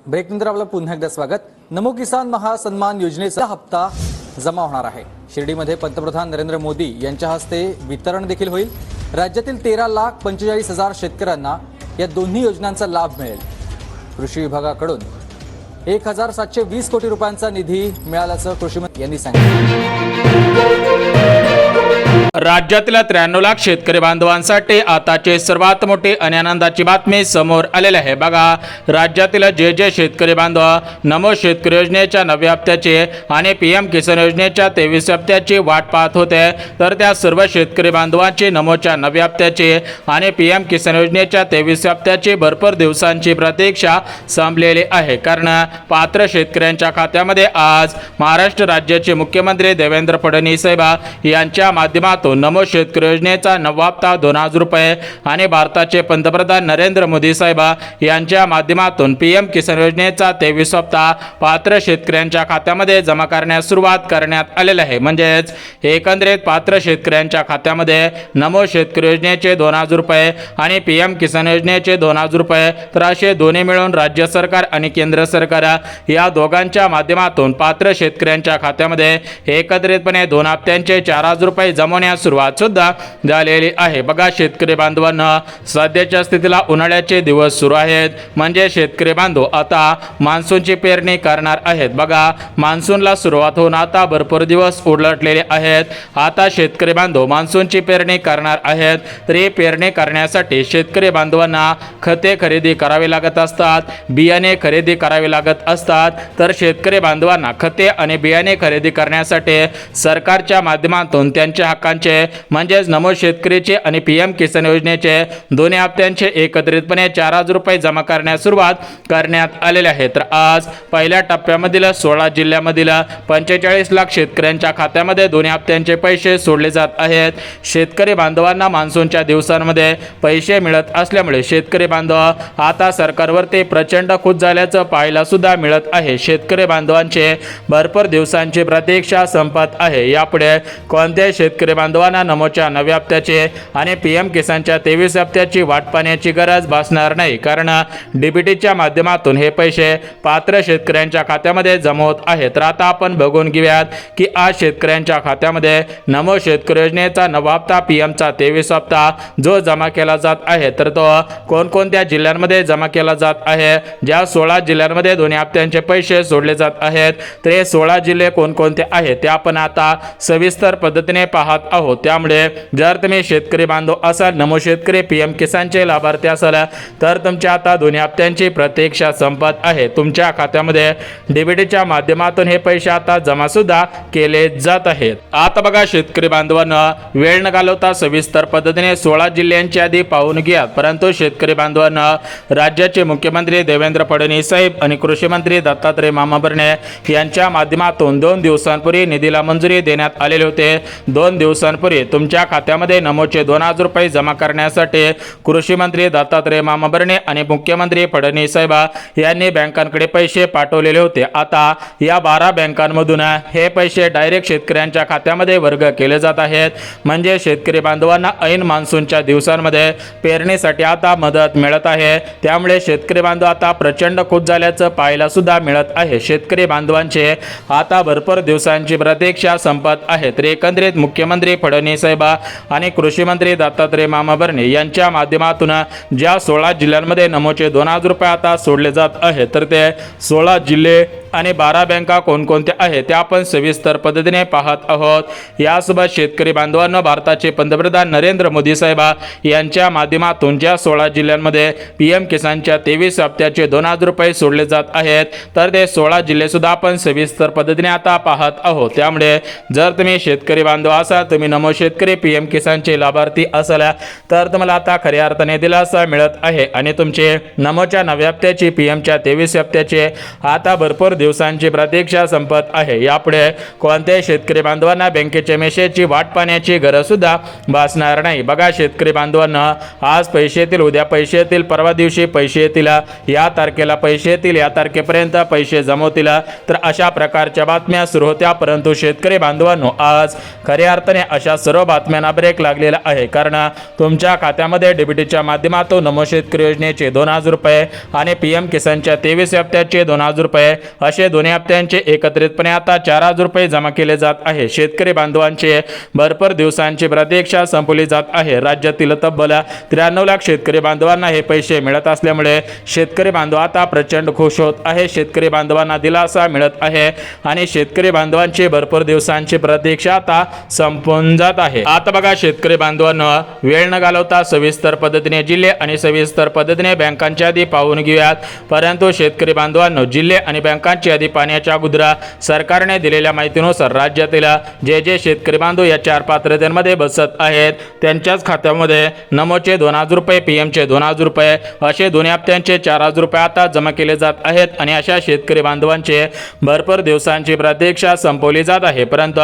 ब्रेकनंतर आपलं पुन्हा एकदा स्वागत। नमो किसान महासन्मान योजनेचा हप्ता जमा होणार आहे। शिर्डीमध्ये पंतप्रधान नरेंद्र मोदी यांच्या हस्ते वितरण देखील होईल। राज्यातील 13,45,000 शेतकऱ्यांना या दोन्ही योजनांचा लाभ मिळेल। कृषी विभागाकडून 1,720 कोटी रुपयांचा निधी मिळाल्याचं कृषी मंत्री यांनी सांगितलं। राज्यातील 93 लाख शेतकरी बांधवांसाठी आताचे सर्वात मोठे आणि आनंदाची बातमी समोर आलेली आहे। बघा, राज्यातील जे शेतकरी बांधव नमो शेतकरी योजनेच्या 9व्या हप्त्याचे आणि पीएम किसान योजनेच्या 23 हप्त्याची वाट पाहत होते, तर त्या सर्व शेतकरी बांधवांची नमोच्या 9व्या हप्त्याची आणि पीएम किसान योजनेच्या 23 हप्त्याची भरपूर दिवसांची प्रतीक्षा संपलेली आहे। कारण पात्र शेतकऱ्यांच्या खात्यामध्ये आज महाराष्ट्र राज्याचे मुख्यमंत्री देवेंद्र फडणवीस यांच्या माध्यमातून नमो शेतकरी योजनेचा 9वा हप्ता 2,000 रुपये आणि भारताचे पंतप्रधान नरेंद्र मोदी साहेब यांच्या माध्यमातून पीएम किसान योजनेचा 23 हप्ता पात्र शेतकऱ्यांच्या खात्यामध्ये जमा करण्यास सुरुवात करण्यात आलेली आहे। म्हणजेच एकंदरीत पात्र शेतकऱ्यांच्या खात्यामध्ये नमो शेतकरी योजनेचे 2,000 रुपये आणि पीएम किसान योजनेचे 2,000 रुपये, तर असे दोन्ही मिळून राज्य सरकार आणि केंद्र सरकार या दोघांच्या माध्यमातून पात्र शेतकऱ्यांच्या खात्यामध्ये एकत्रितपणे 2 हप्त्यांचे 4,000 रुपये जमवण्यास सुरुवात सुद्धा झालेली आहे। बघा, शेतकरी बांधवांना सध्याच्या स्थितीला उन्हाळ्याचे दिवस सुरू आहेत, म्हणजे शेतकरी बांधव आता मान्सूनची पेरणी करणार आहेत। बघा, मान्सूनला सुरुवात होऊन आता भरपूर दिवस उलटलेले आहेत। आता शेतकरी बांधव मान्सूनची पेरणी करणार आहेत, तर ही पेरणी करण्यासाठी शेतकरी बांधवांना खते खरेदी करावी लागत असतात, बियाणे खरेदी करावे लागत असतात। तर शेतकरी बांधवांना खते आणि बियाणे खरेदी करण्यासाठी सरकारच्या माध्यमातून त्यांच्या हक्कांचे म्हणजेच नमो शेतकरीचे आणि पीएम किसान योजनेचे दोन्ही हप्त्यांचे एकत्रितपणे 4,000 रुपये जमा करण्यास सुरुवात करण्यात आलेले आहे। तर आज पहिल्या टप्प्यामधील 16 जिल्ह्यामधील 45 लाख शेतकऱ्यांच्या खात्यामध्ये दोन्ही हप्त्यांचे पैसे सोडले जात आहेत। शेतकरी बांधवांना मान्सूनच्या दिवसांमध्ये पैसे मिळत असल्यामुळे शेतकरी बांधव आता सरकारवरती प्रचंड खुश झाल्याचं पाहायला सुद्धा मिळत आहे। शेतकरी बांधवांचे भरपूर दिवसांची प्रतीक्षा संपत आहे। यापुढे कोणत्याही शेतकरी बांधवांना नमोच्या 9व्या हप्त्याचे आणि पीएम किसानच्या 23 हप्त्याची वाट पाहण्याची गरज भासणार नाही, कारण डीबीटीच्या माध्यमातून हे पैसे पात्र शेतकऱ्यांच्या खात्यामध्ये जमा होत आहेत। तर आता आपण बघून घेऊयात की आज शेतकऱ्यांच्या खात्यामध्ये नमो शेतकरी योजनेचा 9वा हप्ता पीएमचा 23 हप्ता जो जमा केला जात आहे, तर तो कोणकोणत्या जिल्ह्यांमध्ये जमा केला जात आहे। ज्या 16 जिल्ह्यांमध्ये दोन्ही हप्त्यांचे पैसे सोडले जात आहेत, तर हे 16 जिल्हे कोणकोणते आहेत ते आपण आता सविस्तर पद्धतीने पाहत आहोत। त्यामुळे जर तुम्ही शेतकरी बांधव असाल, नमो शेतकरी पीएम किसानचे लाभार्थी असाल, तर तुमच्या आता दोन्ही हप्त्यांची प्रतीक्षा संपत आहे। तुमच्या खात्यामध्ये डीबीटीच्या माध्यमातून हे पैसे आता जमा सुद्धा केले जात आहेत। आता बघा, शेतकरी बांधवांना वेळ न घालवता सविस्तर पद्धतीने 16 जिल्ह्यांची यादी पाहून घ्या। परंतु शेतकरी बांधवांना राज्याचे मुख्यमंत्री देवेंद्र फडणवीस साहेब आणि कृषी मंत्री दत्तात्रय मामा भरणे यांच्या माध्यमातून 2 दिवसांपूर्वी निधीला मंजुरी देण्यात आलेले होते। 2 दिवसांपूर्वी तुमच्या खात्यामध्ये नमोचे 2,000 रुपये जमा करण्यासाठी कृषी मंत्री दत्तात्रय मामा भरणे आणि मुख्यमंत्री फडणवीस साहेब यांनी बँकांकडे पैसे पाठवलेले होते। आता या 12 बँकांमधून हे पैसे डायरेक्ट शेतकऱ्यांच्या खात्यामध्ये वर्ग केले जात आहेत। म्हणजे शेतकरी बांधवांना ऐन मान्सूनच्या दिवसांमध्ये पेरणीसाठी आता मदत मिळत आहे। त्यामुळे शेतकरी बांधव आता प्रचंड खुश झाल्याचं पाहायला सुद्धा मिळत आहे। शेतकरी बांधवांचे आता भरपूर दिवसांची प्रतीक्षा संपत आहे। तर एकंदरीत मुख्यमंत्री फडणवीस साहेब आणि कृषी मंत्री दत्तात्रय मामा भरणे यांच्या माध्यमातून ज्या 16 जिल्ह्यांमध्ये नमोचे 2,000 रुपये आता सोडले जात आहेत, तर ते 16 जिल्हे आणि 12 बँका कोणकोणत्या आहेत ते आपण सविस्तर पद्धतीने पाहत आहोत। यासोबत शेतकरी बांधवांना भारताचे पंतप्रधान नरेंद्र मोदी साहेब यांच्या माध्यमातून ज्या 16 जिल्ह्यांमध्ये पीएम किसानच्या 23 हप्त्याचे 2,000 रुपये सोडले जात आहेत, तर ते 16 जिल्हे सुद्धा आपण सविस्तर पद्धतीने आता पाहत आहोत। त्यामुळे जर तुम्ही शेतकरी बांधव असाल, तुम्ही नमो शेतकरी पीएम किसानचे लाभार्थी असाल, तर तुम्हाला आता खऱ्या अर्थाने दिलासा मिळत आहे आणि तुमचे नमोच्या 9व्या हप्त्याची पीएमच्या 23 हप्त्याचे आता भरपूर दिवसांची प्रतीक्षा संपत आहे। यापुढे कोणत्याही शेतकरी बांधवांना बँकेच्या मेसेजची वाट पाहण्याची गरज सुद्धा भासणार नाही। बघा शेतकरी बांधवांना, आज पैसे येतील, उद्या पैसे येतील, परवा दिवशी पैसे येतील, या तारखेला पैसे येतील, या तारखेपर्यंत पैसे जमवतील, तर अशा प्रकारच्या बातम्या सुरू होत्या। परंतु शेतकरी बांधवांनो, आज खऱ्या अर्थाने अशा सर्व बातम्यांना ब्रेक लागलेला आहे, कारण तुमच्या खात्यामध्ये डीबीटीच्या माध्यमातून नमो शेतकरी योजनेचे 2000 रुपये आणि पीएम किसानच्या 23 हप्त्याचे 2000 रुपये असे दोन्ही हप्त्यांचे एकत्रितपणे आता 4000 रुपये जमा केले जात आहे। शेतकरी बांधवांचे भरपूर दिवसांची प्रतीक्षा संपली जात आहे। राज्यातील तब्बल 93 लाख शेतकरी बांधवांना हे पैसे मिळत असल्यामुळे शेतकरी बांधव आता प्रचंड खुश होत आहे। शेतकरी बांधवांना दिलासा मिळत आहे आणि शेतकरी बांधवांची भरपूर दिवसांची प्रतीक्षा आता संपून जात आहे। आता बघा शेतकरी बांधवांनो, वेळ न घालवता सविस्तर पद्धतीने जिल्हे आणि सविस्तर पद्धतीने बँकांची यादी पाहून घेऊयात। परंतु शेतकरी बांधवांनो, जिल्हे आणि बँकांची यादी पाहण्याच्या अगोदर सरकारने दिलेल्या माहितीनुसार राज्यातील जे शेतकरी बांधव या 4 पात्रतेमध्ये बसत आहेत त्यांच्याच खात्यामध्ये नमोचे 2000 रुपये, पीएमचे 2000 रुपये असे दोन्ही हप्त्यांचे 4000 रुपये आता जमा केले जात आहेत आणि अशा शेतकरी बांधवांचे भरपूर दिवसांची प्रतीक्षा संपवली जात आहे। परंतु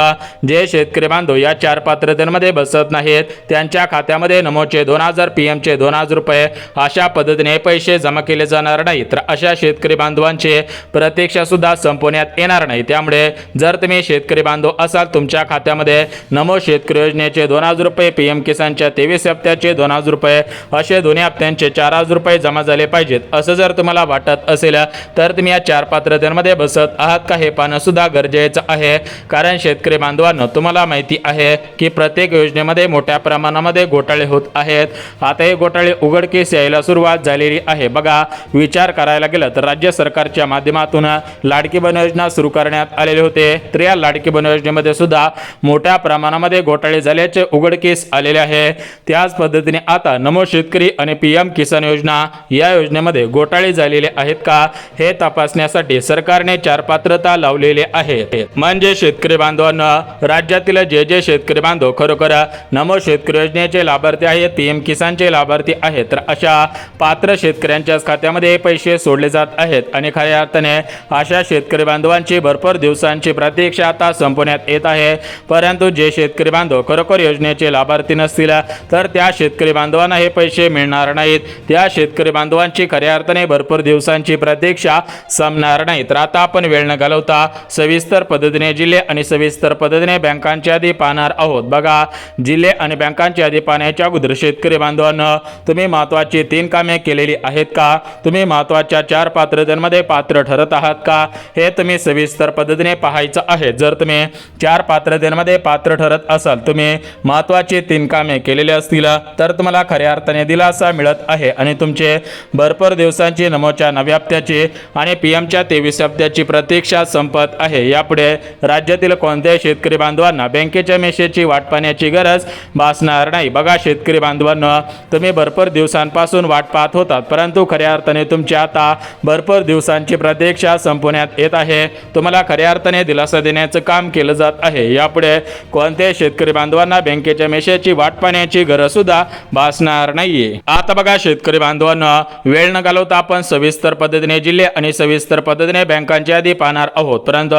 जे शेतकरी बांधव या 4 पात्रतेमध्ये बसत नाहीत त्यांच्या खात्यामध्ये नमोचे 2000, पीएमचे 2000 रुपये अशा पद्धतीने पैसे जमा केले जाणार नाही, तर अशा शेतकरी बांधवांचे प्रतीक्षा सुद्धा संपवण्यात येणार नाही। त्यामुळे जर तुम्ही शेतकरी बांधव असाल, तुमच्या खात्यामध्ये नमो शेतकरी योजनेचे 2000 रुपये, पीएम किसानच्या 23 हप्त्याचे 2000 रुपये असे दोन्ही हप्त्यांचे 4000 रुपये जमा झाले पाहिजेत, असं जर तुम्हाला वाटत असेल तर तुम्ही या 4 पात्रतेमध्ये बसत आहात का हे पाहणं सुद्धा गरजेचं आहे। कारण शेतकरी बांधवांनो, तुम्हाला माहिती आहे की प्रत्येक योजनेमध्ये मोठ्या प्रमाणामध्ये घोटाळे होत आहेत। आता हे घोटाळे उघडकीस यायला सुरुवात झालेली आहे। बघा, विचार करायला गेलं तर राज्य सरकारच्या माध्यमातून लाडकी बहीण योजना सुरू करण्यात आलेले होते, तर या लाडकी बहीण योजनेमध्ये सुद्धा मोठ्या प्रमाणामध्ये घोटाळे झाल्याचे उघडकीस आलेले आहे। त्याच पद्धतीने आता नमो शेतकरी आणि पीएम किसान योजना या योजनेमध्ये घोटाळे झालेले आहेत का हे तपासण्यासाठी सरकारने 4 पात्रता लावलेले आहे। म्हणजे शेतकरी बांधवांना, राज्यातील जे शेतकरी बांधव खरोखर नमो शेतकरी योजनेचे लाभार्थी आहेत, पीएम किसानचे लाभार्थी आहेत, तर अशा पात्र शेतकऱ्यांच्याच खात्यामध्ये पैसे सोडले जात आहेत आणि खऱ्या अर्थाने अशा शेतकरी बांधवांची भरपूर दिवसांची प्रतीक्षा आता संपवण्यात येत आहे। परंतु जे शेतकरी बांधव खरोखर योजनेचे लाभार्थी नसतील तर त्या शेतकरी बांधवांना हे पैसे मिळणार नाहीत। त्या शेतकरी बांधवांची खऱ्या अर्थाने भरपूर दिवसांची प्रतीक्षा संपणार नाही। तर आता आपण वेळ न घालवता सविस्तर पद्धतीने जिल्हे आणि सविस्तर पद्धतीने बँकांची यादी पाहणार आहोत। बघा, जिल्हे आणि बँकांची यादी पाहण्याच्या अगोदर शेतकरी बांधवांना, तुम्ही महत्त्वाची 3 कामे केलेली आहेत का? तुम्ही महत्त्वाच्या 4 पात्रतेमध्ये पात्र ठरत आहात का हे तुम्ही सविस्तर पद्धतीने पाहायचं आहे। जर तुम्ही 4 पात्रतेमध्ये पात्र ठरत असाल, तुम्ही महत्त्वाची 3 कामे केलेली असतील तर तुम्हाला खऱ्या अर्थाने दिलासा मिळत आहे आणि तुमचे भरपूर दिवसांची नमोच्या 9 हप्त्याची आणि पीएमच्या 23 हप्त्याची प्रतीक्षा संपत आहे। यापुढे राज्यातील कोणत्याही शेतकरी बांधवांना बँकेच्या मेसेजची वाट पाहण्याची गरज भासणार नाही। बघा शेतकरी बांधवांना, तुम्ही भरपूर दिवसांपासून वाट पाहत होतात, परंतु खऱ्या अर्थाने तुमची आता भरपूर दिवसांची प्रतीक्षा संपवण्यात येत आहे। तुम्हाला खऱ्या अर्थाने दिलासा देण्याचं काम केलं जात आहे। यापुढे कोणत्याही शेतकरी बांधवांना बँकेच्या मेसेजची वाट पाहण्याची गरज सुद्धा भासणार नाहीये। आता बघा शेतकरी बांधवांना, वेळ न घालवता आपण सविस्तर पद्धतीने जिल्हे आणि सविस्तर पद्धतीने बँकांची यादी पाहणार आहोत। परंतु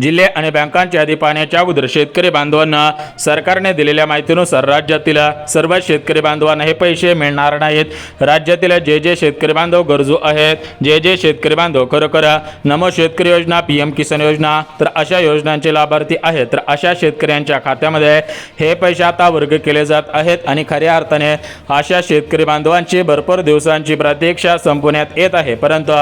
जिल्हे आणि बँकांची यादी पाहण्याच्या अगोदर शेतकरी बांधवांना, सरकारने दिलेल्या माहितीनुसार राज्यातील सर्व शेतकरी बांधवांना हे पैसे मिळणार नाहीत। राज्यातील जे शेतकरी बांधव गरजू आहेत, जे शेतकरी बांधव खरोखर नमो शेतकरी योजना, पीएम किसान योजना, तर अशा योजनांचे लाभार्थी आहेत, तर अशा शेतकऱ्यांच्या खात्यामध्ये हे पैसे आता वर्ग केले जात आहेत आणि खऱ्या अर्थाने अशा शेतकरी बांधवांची भरपूर दिवसांची प्रतीक्षा संपवण्यात येत आहे। परंतु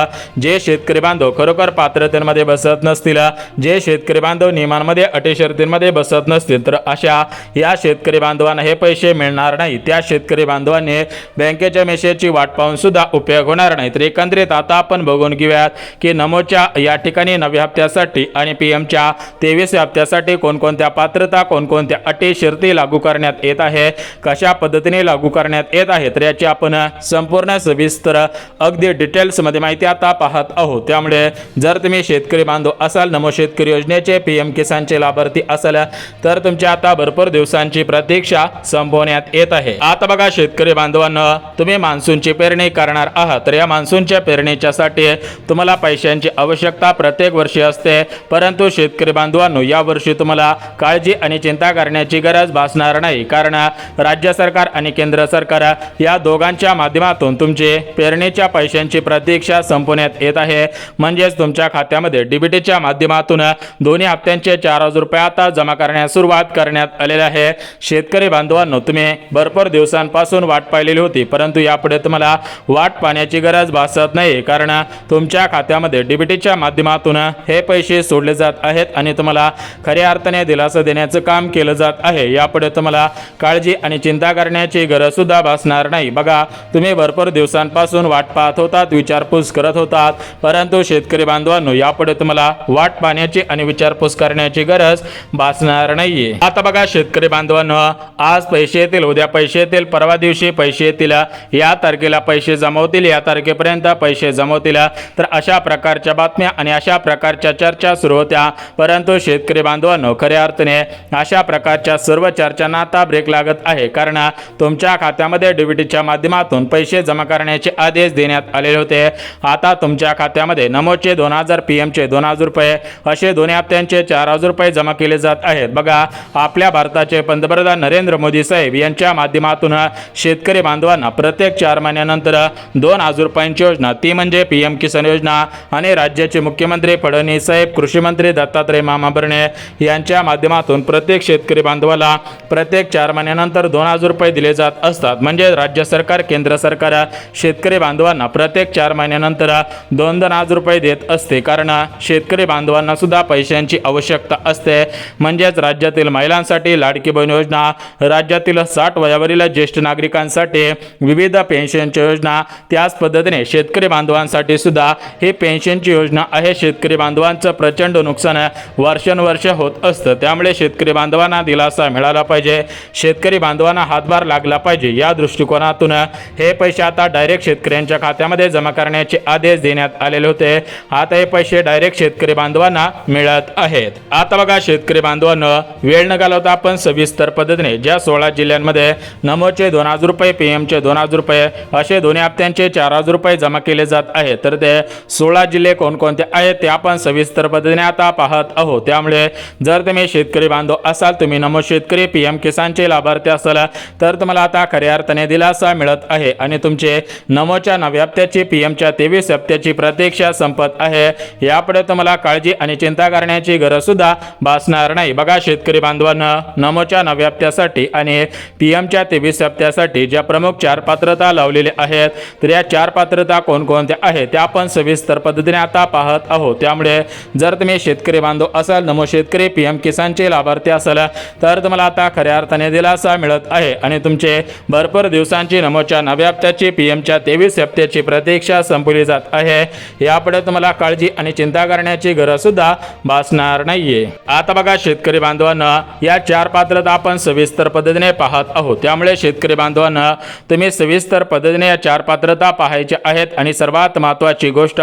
जे शेतकरी बांधव खरोखर पात्रतेमध्ये बसत नसतील, जे शेतकरी बांधव नियमांमध्ये, अटी शर्तींमध्ये बसत नसतील, तर अशा या शेतकरी बांधवांना हे पैसे मिळणार नाही। त्या शेतकरी बांधवांनी बँकेच्या मेसेजची वाट पाहून सुद्धा उपयोग होणार नाही। तर एकंदरीत आता आपण बघून घेऊयात की नमोच्या या ठिकाणी 9 हप्त्यासाठी आणि पीएमच्या 23 हप्त्यासाठी कोणकोणत्या पात्रता, कोणकोणत्या अटी शर्ती लागू करण्यात येत आहे, कशा पद्धतीने लागू करण्यात येत आहे, तर याची आपण संपूर्ण सविस्तर अगदी डिटेल्समध्ये माहिती आता पाहत आहोत। त्यामुळे जर तुम्ही शेतकरी बांधव असाल, नमो शेतकरी योजनेचे, पीएम किसानचे लाभार्थी असाल, तर तुमच्या आता भरपूर दिवसांची प्रतीक्षा संपवण्यात येत आहे। आता बघा शेतकरी बांधवांना, तुम्ही मान्सूनची पेरणी करणार आहात, तर या मान्सूनच्या पेरणीच्यासाठी तुम्हाला पैशांची आवश्यकता आवश्यकता प्रत्येक वर्षी असते, परंतु शेतकरी बांधवांनो या वर्षी तुम्हाला काळजी आणि चिंता करण्याची गरज भासणार नाही, कारण राज्य सरकार आणि केंद्र सरकार या दोघांच्या माध्यमातून तुमचे पेरणीच्या पैशांची प्रतीक्षा संपवण्यात येत आहे. म्हणजेच तुमच्या खात्यामध्ये डीबीटीच्या माध्यमातून दोन्ही हप्त्यांचे 4,000 रुपये आता जमा करण्यास सुरुवात करण्यात आलेली आहे. शेतकरी बांधवांनो, तुम्ही भरपूर दिवसांपासून वाट पाहिलेली होती, परंतु यापुढे तुम्हाला वाट पाहण्याची गरज भासत नाही, कारण तुमच्या खात्यामध्ये डीबीटीच्या माध्यमातून हे पैसे सोडले जात आहेत आणि तुम्हाला खऱ्या अर्थाने दिलासा देण्याचं काम केलं जात आहे. यापुढे तुम्हाला काळजी आणि चिंता करण्याची गरज सुद्धा भासणार नाही. बघा, तुम्ही भरपूर दिवसांपासून वाट पाहत होतात, विचारपूस करत होतात, परंतु शेतकरी बांधवांनो यापुढे तुम्हाला वाट पाहण्याची आणि विचारपूस करण्याची गरज भासणार नाहीये. आता बघा शेतकरी बांधवांनो, आज पैसे येतील, उद्या पैसे येतील, परवा दिवशी पैसे येतील, या तारखेला पैसे जमा होतील, या तारखेपर्यंत पैसे जमा होतील, तर अशा प्रकारच्या बातम्या आणि अशा प्रकारच्या चर्चा सुरू होत्या. परंतु शेतकरी बांधवांनो, खऱ्या अर्थाने अशा प्रकारच्या सर्व चर्चांना आता ब्रेक लागत आहे, कारण तुमच्या खात्यामध्ये डीबीटीच्या माध्यमातून पैसे जमा करण्याचे आदेश देण्यात आलेले होते. आता तुमच्या खात्यामध्ये नमोचे 2,000, पीएमचे 2,000 रुपये असे दोन्ही हप्त्यांचे 4,000 रुपये जमा केले जात आहेत. बघा, आपल्या भारताचे पंतप्रधान नरेंद्र मोदी साहेब यांच्या माध्यमातून शेतकरी बांधवांना प्रत्येक 4 महिन्यानंतर 2,000 रुपयांची योजना, ती म्हणजे पीएम किसान योजना, आणि राज्याचे मुख्यमंत्री फडणवीस साहेब, कृषी मंत्री दत्तात्रय मामा भरणे यांच्या माध्यमातून प्रत्येक शेतकरी बांधवाला प्रत्येक 4 महिन्यानंतर 2,000 रुपये दिले जात असतात. म्हणजे राज्य सरकार, केंद्र सरकार शेतकरी बांधवांना प्रत्येक 4 महिन्यानंतर 2,000 रुपये देत असते, कारण शेतकरी बांधवांना सुद्धा पैशांची आवश्यकता असते. म्हणजेच राज्यातील महिलांसाठी लाडकी बहीण योजना, राज्यातील 60 वयावरील ज्येष्ठ नागरिकांसाठी विविध पेन्शनची योजना, त्याच पद्धतीने शेतकरी बांधवांसाठी सुद्धा ही पेन्शनची योजना आहे. शेतकरी बांधवांचं प्रचंड नुकसान वर्षानुवर्ष होत असतं, त्यामुळे शेतकरी बांधवांना दिलासा मिळाला पाहिजे, शेतकरी बांधवांना हातभार लागला पाहिजे, या दृष्टिकोनातून हे पैसे आता डायरेक्ट शेतकऱ्यांच्या खात्यामध्ये जमा करण्याचे आदेश देण्यात आलेले होते. आता हे पैसे डायरेक्ट शेतकरी बांधवांना मिळत आहेत. आता बघा शेतकरी बांधवांनो, वेळ न घालवता आपण सविस्तर पद्धतीने ज्या 16 जिल्ह्यांमध्ये नमोचे 2,000 रुपये, पीएमचे 2,000 रुपये असे दोन्ही हप्त्यांचे 4,000 रुपये जमा केले जात आहेत, तर ते 16 जिल्हे कोणकोणते आहेत ते आपण सविस्तर पद्धतीने आता पाहत आहोत. त्यामुळे जर तुम्ही शेतकरी बांधव असाल, तुम्ही नमो शेतकरी पीएम किसानचे लाभार्थी असाल, तर तुम्हाला आता खऱ्या अर्थाने दिलासा मिळत आहे आणि तुमचे नमोच्या 9 हप्त्याची, पीएमच्या 23 हप्त्याची प्रतीक्षा संपत आहे. यापुढे तुम्हाला काळजी आणि चिंता करण्याची गरज सुद्धा भासणार नाही. बघा शेतकरी बांधवांना, नमोच्या 9 हप्त्यासाठी आणि पीएमच्या 23 हप्त्यासाठी ज्या प्रमुख 4 पात्रता लावलेल्या आहेत, तर या 4 पात्रता कोणकोणत्या आहेत त्या आपण सविस्तर पद्धतीने आता पाहत आहोत. त्यामुळे जर तुम्ही शेतकरी बांधव असाल, नमो शेतकरी पीएम किसानचे लाभार्थी असाल, तर तुम्हाला आता खऱ्या अर्थाने दिलासा मिळत आहे आणि तुमचे भरपूर दिवसांची नमोच्या 9 हप्त्याची, पीएमच्या 23 हप्त्याची प्रतीक्षा संपवली जात आहे. यापुढे तुम्हाला काळजी आणि चिंता करण्याची गरज सुद्धा भासणार नाहीये. आता बघा शेतकरी बांधवांना, या 4 पात्रता आपण सविस्तर पद्धतीने पाहत आहोत. त्यामुळे शेतकरी बांधवांना तुम्ही सविस्तर पद्धतीने या 4 पात्रता पाहायच्या आहेत आणि सर्वात महत्त्वाची गोष्ट,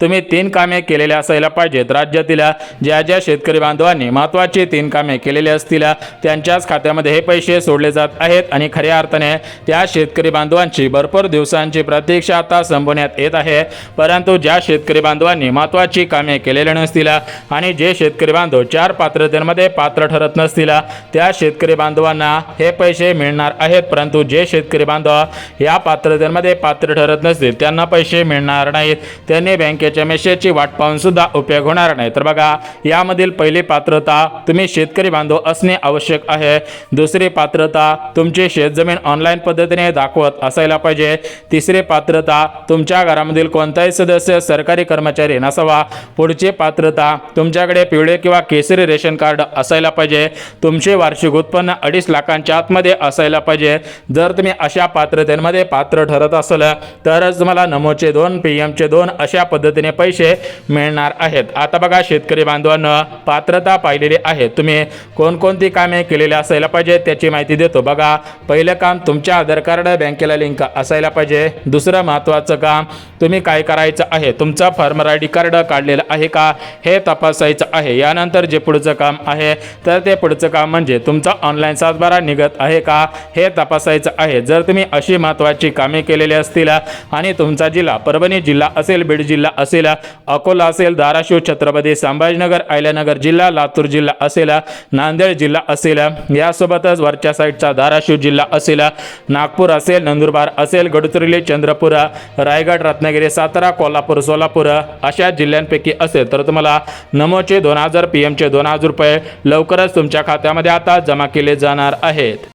तुम्ही 3 कामे केलेली असायला पाहिजेत. राज्यातील ज्या ज्या शेतकरी बांधवांनी महत्त्वाची 3 कामे केलेली असतील त्यांच्याच खात्यामध्ये हे पैसे सोडले जात आहेत आणि खऱ्या अर्थाने त्या शेतकरी बांधवांची भरपूर दिवसांची प्रतीक्षा आता संपवण्यात येत आहे. परंतु ज्या शेतकरी बांधवांनी महत्त्वाची कामे केलेली नसतील आणि जे शेतकरी बांधव 4 पात्रतेमध्ये पात्र ठरत नसतील, त्या शेतकरी बांधवांना हे पैसे मिळणार आहेत. परंतु जे शेतकरी बांधव या पात्रतेमध्ये पात्र ठरत नसतील त्यांना पैसे मिळणार नाहीत. त्यांनी बँकेच्या मेसेजची वाट पाहून सुद्धा उपयोग होणार नाही. तर बघा, यामधील पहिली पात्रता, तुम्ही शेतकरी बांधव असणे आवश्यक आहे. दुसरी पात्रता, तुमची शेतजमीन ऑनलाईन पद्धतीने दाखवत असायला पाहिजे. तिसरी पात्रता, तुमच्या घरामधील कोणताही सदस्य सरकारी कर्मचारी नसावा. पुढची पात्रता, तुमच्याकडे पिवळे किंवा केसरी रेशन कार्ड असायला पाहिजे. तुमचे वार्षिक उत्पन्न 2.5 लाखांच्या आतमध्ये असायला पाहिजे. जर तुम्ही अशा पात्रतेमध्ये पात्र ठरत असाल तरच तुम्हाला नमोचे 2, पीएमचे 2 अशा पद्धतीने पैसे मिळणार आहेत. आता बघा शेतकरी बांधवांना, पात्रता पाहिलेली आहे, तुम्ही कोणकोणती कामे केलेली असायला पाहिजे त्याची माहिती देतो. बघा, पहिलं काम, तुमच्या आधार कार्ड बँकेला लिंक असायला पाहिजे. दुसरं महत्त्वाचं काम, तुम्ही काय करायचं आहे, तुमचा फार्मर आयडी कार्ड काढलेलं आहे का हे तपासायचं आहे. यानंतर जे पुढचं काम आहे, तर ते पुढचं काम म्हणजे तुमचा ऑनलाईन सातबारा निघत आहे का हे तपासायचं आहे. जर तुम्ही अशी महत्त्वाची कामे केलेली असतील आणि तुमचा जिल्हा परभणी जिल्हा असेल, बीड जिल्हा असेल, अकोला असेल, धाराशिव, छत्रपती संभाजीनगर, अहिल्यानगर जिल्हा, लातूर जिल्हा असेल, नांदेड जिल्हा असेल, यासोबतच वरच्या साईडचा धाराशिव जिल्हा असेल, नागपूर असेल, नंदुरबार असेल, गडचिरोली, चंद्रपूर, रायगड, रत्नागिरी, सातारा, कोल्हापूर, सोलापूर अशा जिल्ह्यांपैकी असेल तर तुम्हाला नमोचे 2000, पीएमचे 2000 रुपये लवकरच तुमच्या खात्यामध्ये आता जमा केले जाणार आहेत.